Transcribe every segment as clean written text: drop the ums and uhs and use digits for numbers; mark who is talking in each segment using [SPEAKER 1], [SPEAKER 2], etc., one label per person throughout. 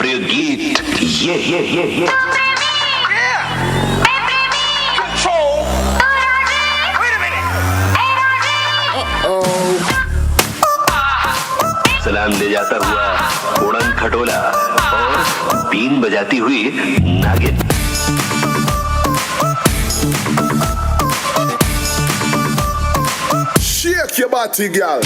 [SPEAKER 1] लोकप्रिय गीत ये सलाम ले जाता हुआ उड़न खटोला और बीन बजाती हुई नागिन।
[SPEAKER 2] Shake your body, girl.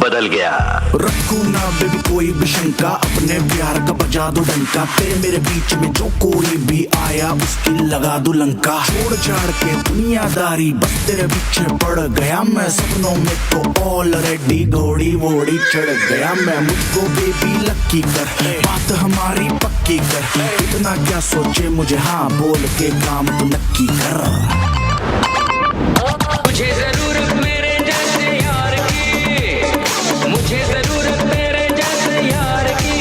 [SPEAKER 2] बदल गया।
[SPEAKER 3] रखू ना बेबी कोई भी शंका, अपने प्यार का बजा दो डंका। तेरे मेरे बीच में जो कोई भी आया उसकी लगा दो लंका। छोड़ छाड़ के दुनियादारी बस तेरे पीछे पड़ गया मैं। सपनों में तो ऑलरेडी घोड़ी वोड़ी चढ़ गया मैं। मुझको बेबी लक्की कर, बात हमारी पक्की कर। इतना क्या सोचे मुझे हाँ बोल के काम तो नक्की कर।
[SPEAKER 4] मुझे जरूरत मेरे जैसे यार की, मुझे जरूरत मेरे जैसे यार की।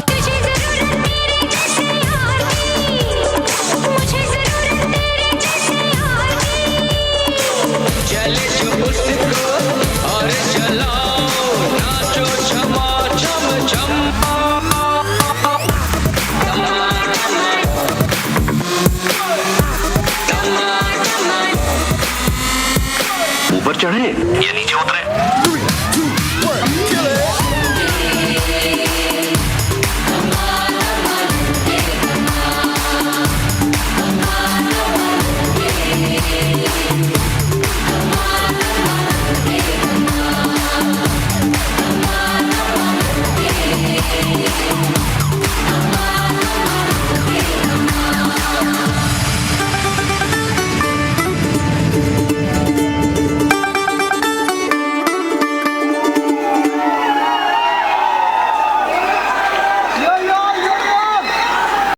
[SPEAKER 5] तुझे जरूरत मेरे जैसे यार की, मुझे जरूरत तेरे जैसे यार की।
[SPEAKER 4] चले जो उसको और चलाओ नाचो छमा छम छम।
[SPEAKER 1] ऊपर चढ़े या नीचे उतरे।